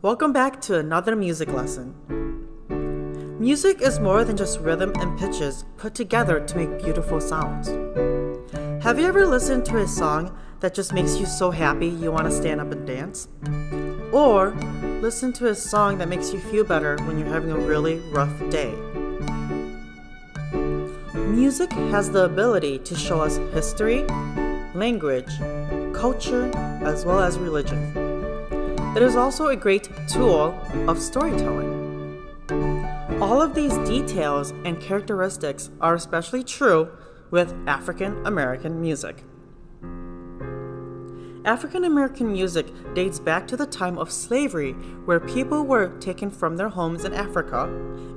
Welcome back to another music lesson. Music is more than just rhythm and pitches put together to make beautiful sounds. Have you ever listened to a song that just makes you so happy you want to stand up and dance? Or listen to a song that makes you feel better when you're having a really rough day? Music has the ability to show us history, language, culture, as well as religion. It is also a great tool of storytelling. All of these details and characteristics are especially true with African American music. African American music dates back to the time of slavery, where people were taken from their homes in Africa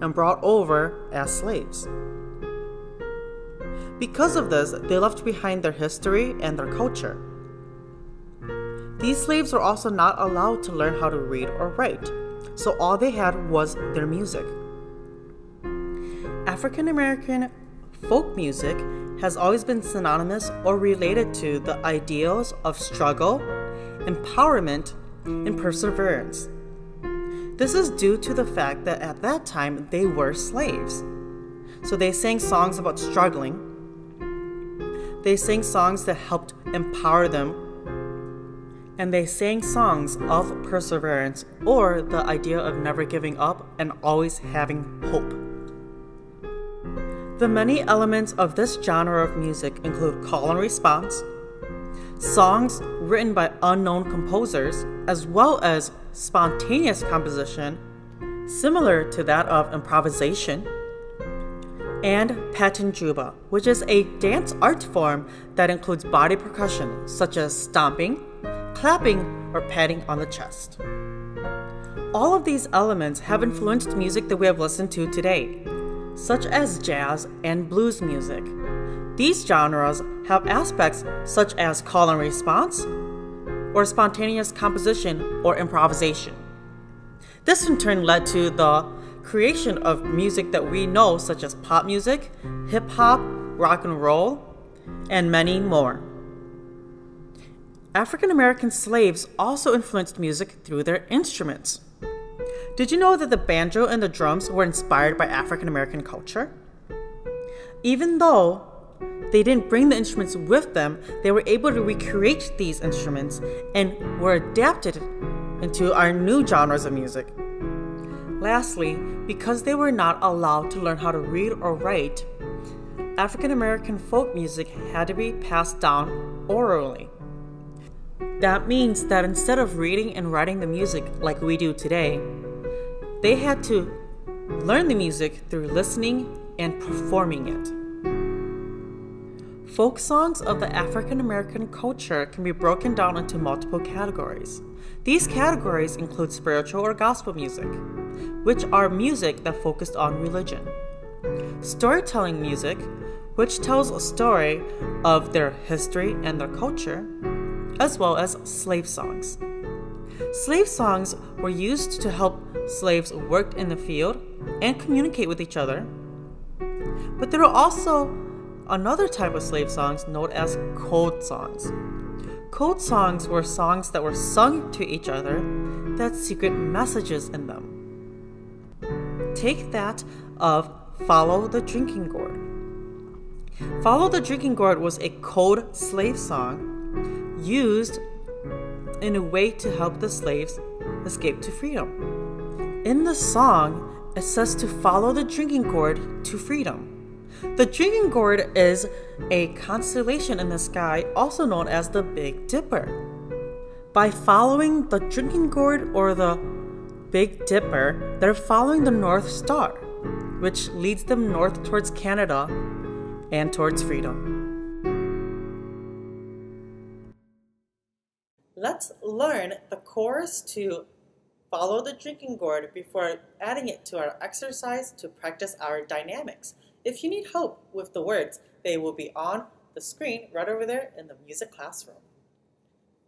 and brought over as slaves. Because of this, they left behind their history and their culture. These slaves were also not allowed to learn how to read or write, so all they had was their music. African American folk music has always been synonymous or related to the ideals of struggle, empowerment, and perseverance. This is due to the fact that at that time they were slaves. So they sang songs about struggling. They sang songs that helped empower them. And they sang songs of perseverance, or the idea of never giving up and always having hope. The many elements of this genre of music include call and response, songs written by unknown composers, as well as spontaneous composition, similar to that of improvisation, and patinjuba, which is a dance art form that includes body percussion, such as stomping, clapping, or patting on the chest. All of these elements have influenced music that we have listened to today, such as jazz and blues music. These genres have aspects such as call and response, or spontaneous composition or improvisation. This in turn led to the creation of music that we know, such as pop music, hip-hop, rock and roll, and many more. African American slaves also influenced music through their instruments. Did you know that the banjo and the drums were inspired by African American culture? Even though they didn't bring the instruments with them, they were able to recreate these instruments and were adapted into our new genres of music. Lastly, because they were not allowed to learn how to read or write, African American folk music had to be passed down orally. That means that instead of reading and writing the music like we do today, they had to learn the music through listening and performing it. Folk songs of the African American culture can be broken down into multiple categories. These categories include spiritual or gospel music, which are music that focused on religion. Storytelling music, which tells a story of their history and their culture, as well as slave songs. Slave songs were used to help slaves work in the field and communicate with each other. But there are also another type of slave songs known as code songs. Code songs were songs that were sung to each other that had secret messages in them. Take that of Follow the Drinking Gourd. Follow the Drinking Gourd was a code slave song used in a way to help the slaves escape to freedom. In the song, it says to follow the drinking gourd to freedom. The drinking gourd is a constellation in the sky, also known as the Big Dipper. By following the drinking gourd or the Big Dipper, they're following the North Star, which leads them north towards Canada and towards freedom. Let's learn the chorus to Follow the Drinking Gourd before adding it to our exercise to practice our dynamics. If you need help with the words, they will be on the screen right over there in the music classroom.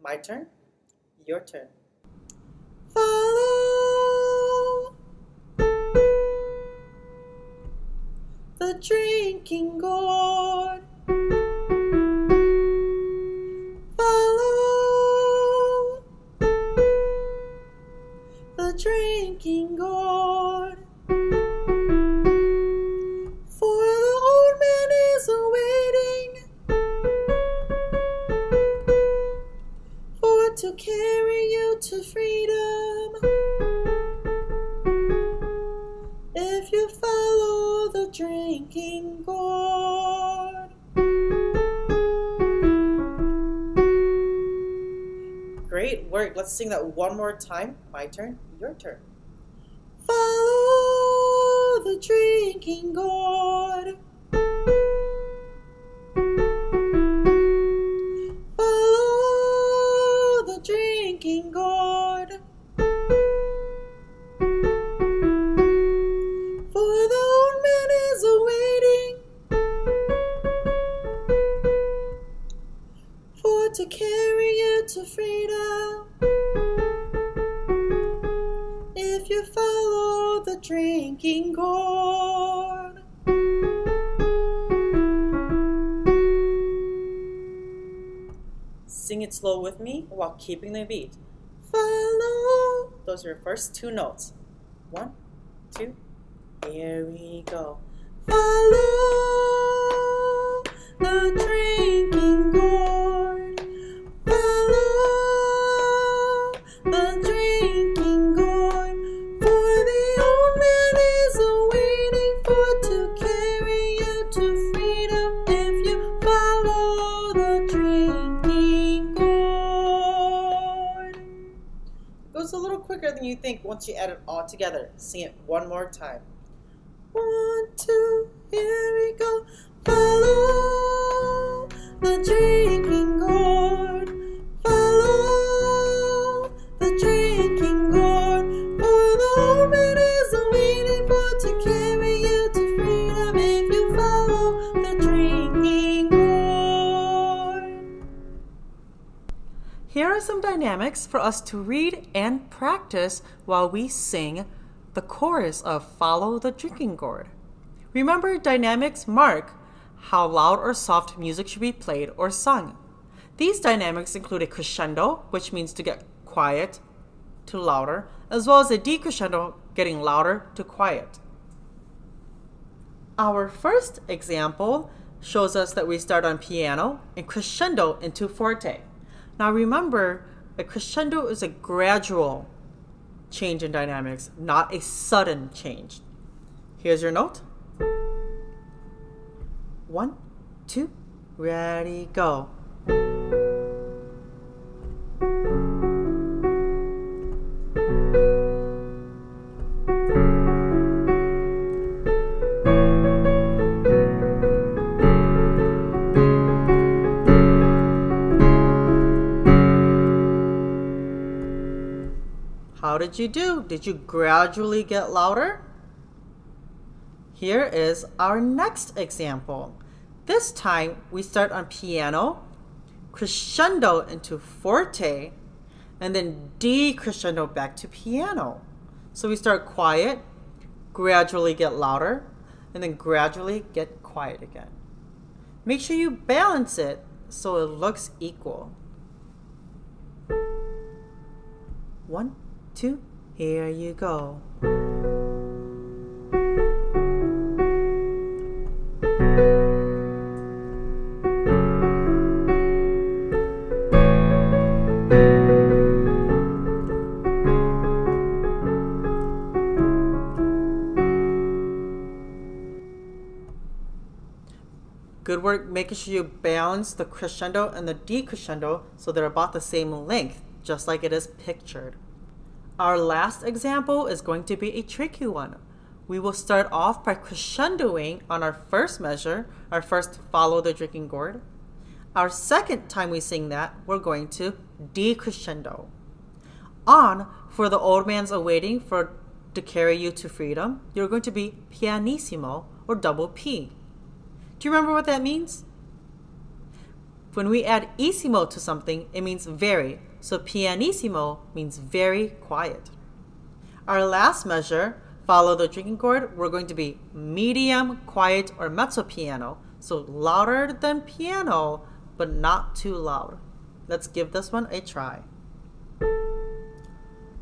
My turn, your turn. Follow the drinking gourd. Follow the drinking gourd. For the old man is awaiting for to carry you to freedom. If you follow the drinking gourd. Great work. Let's sing that one more time. My turn, your turn. Follow the drinking gourd. Follow the drinking gourd. For the old man is awaiting for to carry you to freedom. If you follow the drinking gourd. Sing it slow with me while keeping the beat. Follow. Those are your first two notes. 1, 2. Here we go. Follow the drinking gourd. Follow the drinking gourd. For the old man is awaiting for to carry you to freedom. If you follow the drinking gourd. It goes a little quicker than you think once you add it all together. Sing it one more time. 1, 2, here we go. Follow the drinking gourd. Follow the drinking gourd. For the old man is awaiting for to carry you to freedom. If you follow the drinking gourd. Here are some dynamics for us to read and practice while we sing the chorus of Follow the Drinking Gourd. Remember, dynamics mark how loud or soft music should be played or sung. These dynamics include a crescendo, which means to get quiet to louder, as well as a decrescendo, getting louder to quiet. Our first example shows us that we start on piano and crescendo into forte. Now remember, a crescendo is a gradual change in dynamics, not a sudden change. Here's your note. 1, 2, ready, go. How did you do? Did you gradually get louder? Here is our next example. This time we start on piano, crescendo into forte, and then decrescendo back to piano. So we start quiet, gradually get louder, and then gradually get quiet again. Make sure you balance it so it looks equal. 1, 2, here you go. Good work making sure you balance the crescendo and the decrescendo so they're about the same length, just like it is pictured. Our last example is going to be a tricky one. We will start off by crescendoing on our first measure, our first Follow the Drinking Gourd. Our second time we sing that, we're going to decrescendo. On For the Old Man's Awaiting for to Carry You to Freedom, you're going to be pianissimo or double P. Do you remember what that means? When we add issimo to something, it means very. So pianissimo means very quiet. Our last measure, Follow the Drinking Gourd, we're going to be medium, quiet, or mezzo piano. So louder than piano, but not too loud. Let's give this one a try.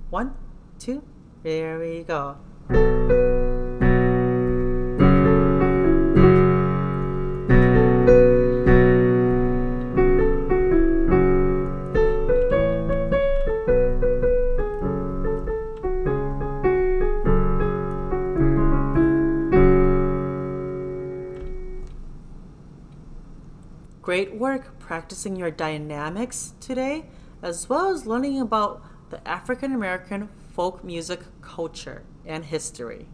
1, 2, There we go. Great work practicing your dynamics today, as well as learning about the African American folk music culture and history.